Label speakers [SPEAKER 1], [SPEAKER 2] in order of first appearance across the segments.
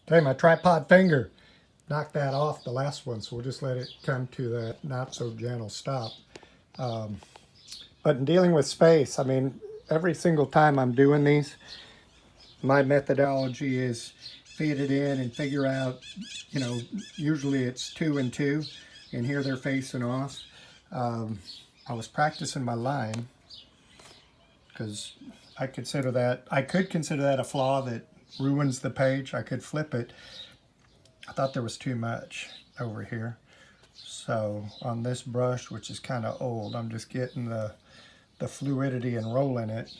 [SPEAKER 1] Okay, my tripod finger knocked that off the last one, so we'll just let it come to that not so gentle stop. But in dealing with space, I mean, every single time I'm doing these, my methodology is feed it in and figure out, you know, usually it's 2 and 2, and here they're facing off. I was practicing my line because I could consider that a flaw that ruins the page. I could flip it. I thought there was too much over here. So on this brush, which is kind of old, I'm just getting the fluidity and rolling it.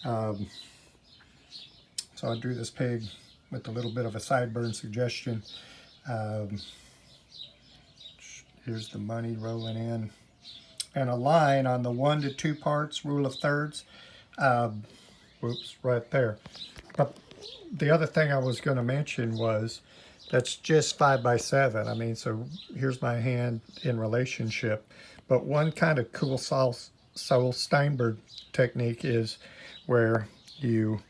[SPEAKER 1] So I drew this pig with a little bit of a sideburn suggestion. Here's the money rolling in. And a line on the 1 to 2 parts, rule of thirds. Whoops, right there. But the other thing I was going to mention was that's just 5 by 7. I mean, so here's my hand in relationship. But one kind of cool Saul Steinberg technique is where you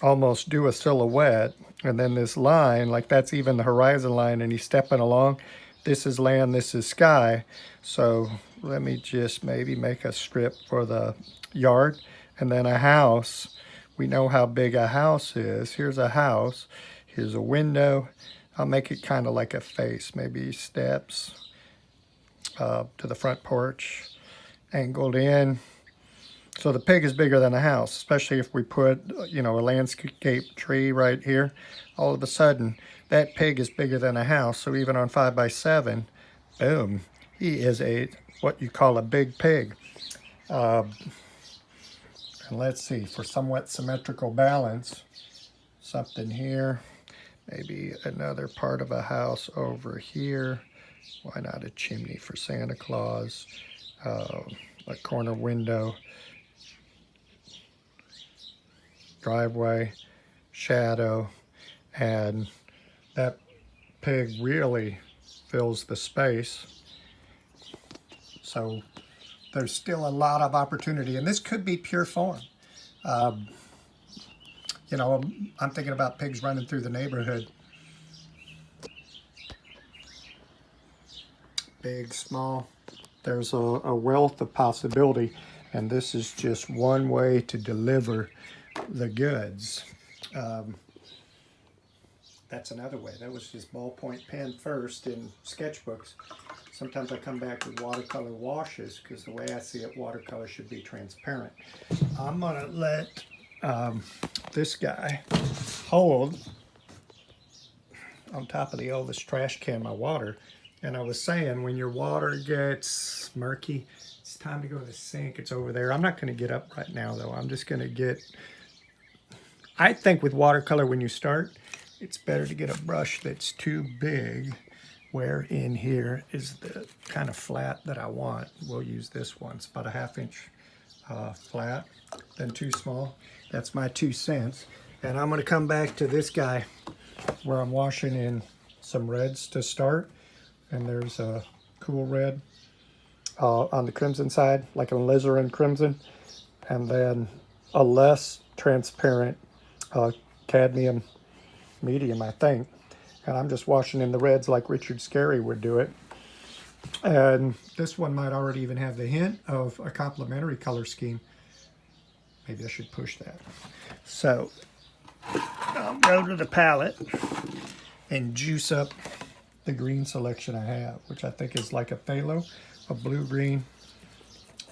[SPEAKER 1] almost do a silhouette, and then this line, like that's even the horizon line, and he's stepping along. This is land, this is sky. So let me just maybe make a strip for the yard, and then a house. We know how big a house is. Here's a house, here's a window. I'll make it kind of like a face, maybe steps to the front porch, angled in. So the pig is bigger than a house, especially if we put, you know, a landscape tree right here. All of a sudden, that pig is bigger than a house. So even on 5 by 7, boom, he is what you call a big pig. And let's see, for somewhat symmetrical balance, something here, maybe another part of a house over here. Why not a chimney for Santa Claus? A corner window. Driveway, shadow, and that pig really fills the space. So there's still a lot of opportunity, and this could be pure form. You know, I'm thinking about pigs running through the neighborhood. Big, small. There's a wealth of possibility, and this is just one way to deliver the goods. That's another way. That was just ballpoint pen first in sketchbooks. Sometimes I come back with watercolor washes because the way I see it, watercolor should be transparent. I'm gonna let this guy hold on top of the Elvis trash can my water. And I was saying, when your water gets murky, it's time to go to the sink. It's over there. I'm not going to get up right now, though. I'm just going to get... I think with watercolor, when you start, it's better to get a brush that's too big, where in here is the kind of flat that I want. We'll use this one. It's about a 1/2 inch flat, then too small. That's my 2 cents. And I'm going to come back to this guy where I'm washing in some reds to start. And there's a cool red on the crimson side, like a alizarin crimson, and then a less transparent cadmium medium, I think. And I'm just washing in the reds like Richard Scarry would do it. And this one might already even have the hint of a complementary color scheme. Maybe I should push that. So I'll go to the palette and juice up the green selection I have, which I think is like a phthalo, a blue-green,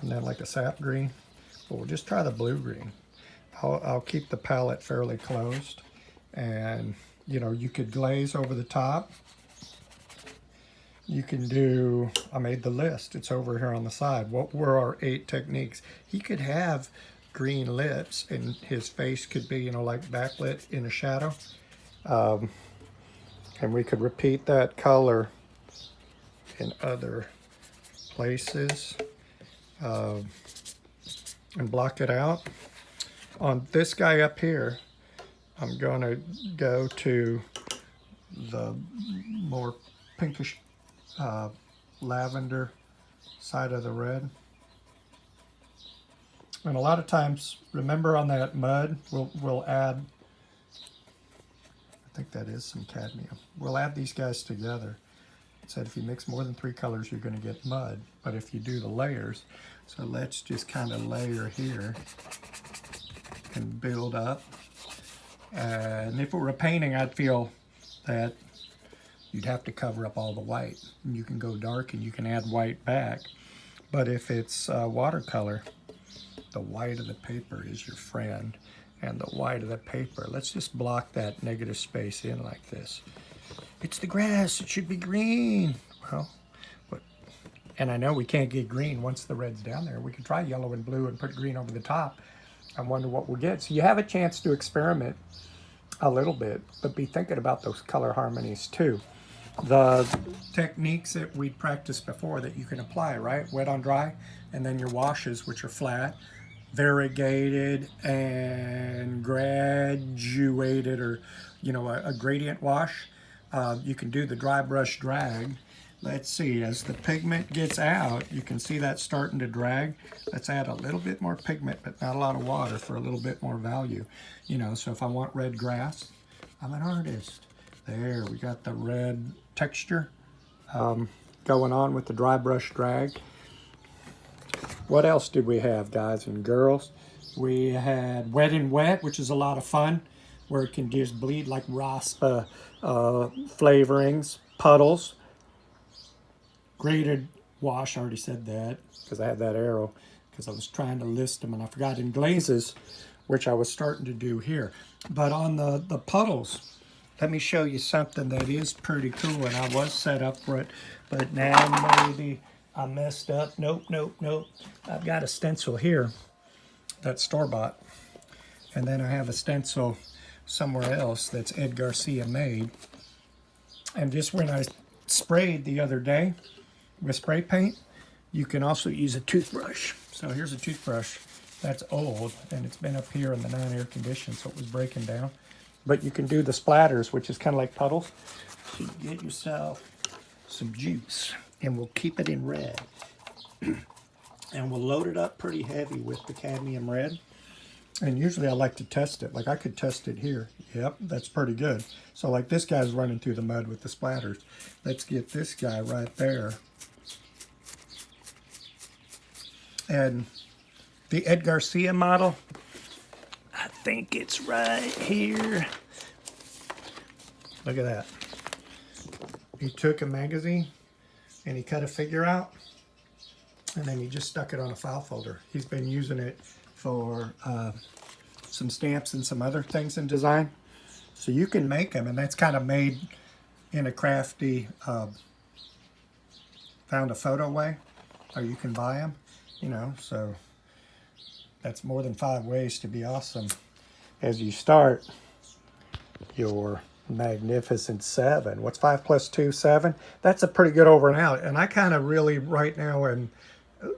[SPEAKER 1] and then like a sap green. But we'll just try the blue-green. I'll keep the palette fairly closed, and you know, you could glaze over the top. You can do, I made the list, it's over here on the side. What were our 8 techniques? He could have green lips, and his face could be, you know, like backlit in a shadow. And we could repeat that color in other places and block it out. On this guy up here, I'm going to go to the more pinkish lavender side of the red. And a lot of times, remember on that mud, we'll add think that is some cadmium. We'll add these guys together. It said if you mix more than 3 colors, you're going to get mud. But if you do the layers, so let's just kind of layer here and build up. And if it were a painting, I'd feel that you'd have to cover up all the white. And you can go dark and you can add white back. But if it's watercolor, the white of the paper is your friend. And the white of the paper, let's just block that negative space in like this. It's the grass, it should be green. Well, and I know we can't get green once the red's down there. We could try yellow and blue and put green over the top. I wonder what we'll get. So you have a chance to experiment a little bit, but be thinking about those color harmonies too. The techniques that we practiced before that you can apply, right? Wet on dry, and then your washes, which are flat, variegated and graduated, or a gradient wash. You can do the dry brush drag. Let's see, as the pigment gets out, you can see that starting to drag. Let's add a little bit more pigment, but not a lot of water for a little bit more value. So if I want red grass, I'm an artist. There, we got the red texture going on with the dry brush drag. What else did we have, guys and girls? We had Wet and Wet, which is a lot of fun, where it can just bleed like raspa flavorings, puddles. Graded wash, I already said that, because I had that arrow, because I was trying to list them, and I forgot in glazes, which I was starting to do here. But on the puddles, let me show you something that is pretty cool, and I was set up for it, but now maybe I messed up. Nope. I've got a stencil here that's store-bought, and then I have a stencil somewhere else that's Ed Garcia made. And just when I sprayed the other day with spray paint, you can also use a toothbrush. So here's a toothbrush that's old, and it's been up here in the non-air condition, so it was breaking down. But you can do the splatters, which is kind of like puddles. So you get yourself some juice, and we'll keep it in red. And we'll load it up pretty heavy with the cadmium red. And usually I like to test it. Like I could test it here. Yep, that's pretty good. So like this guy's running through the mud with the splatters. Let's get this guy right there. And the Ed Garcia model, I think it's right here. Look at that. He took a magazine and he cut a figure out, and then he just stuck it on a file folder. He's been using it for some stamps and some other things in design. So you can make them, and that's kind of made in a crafty, found a photo way, or you can buy them, so that's more than 5 ways to be awesome as you start your magnificent 7. What's 5 plus 2? 7. That's a pretty good over and out. And I kind of really right now, and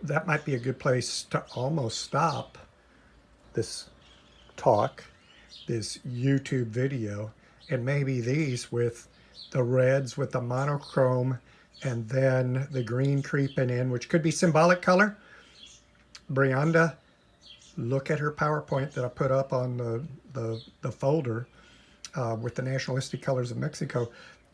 [SPEAKER 1] that might be a good place to almost stop this talk, this YouTube video, and maybe these with the reds with the monochrome and then the green creeping in, which could be symbolic color. Brianda, look at her PowerPoint that I put up on the folder with the nationalistic colors of Mexico.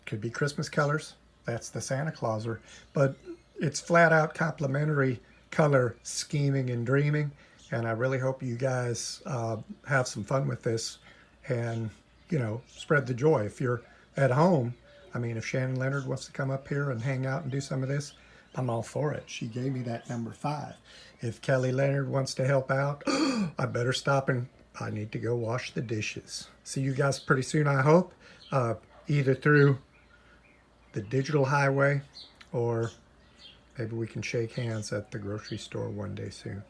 [SPEAKER 1] Could be Christmas colors. That's the Santa Clauser. But it's flat out complementary color scheming and dreaming. And I really hope you guys have some fun with this and, spread the joy. If you're at home, I mean, if Shannon Leonard wants to come up here and hang out and do some of this, I'm all for it. She gave me that number 5. If Kelly Leonard wants to help out, I better stop and I need to go wash the dishes. See you guys pretty soon, I hope, either through the digital highway or maybe we can shake hands at the grocery store one day soon.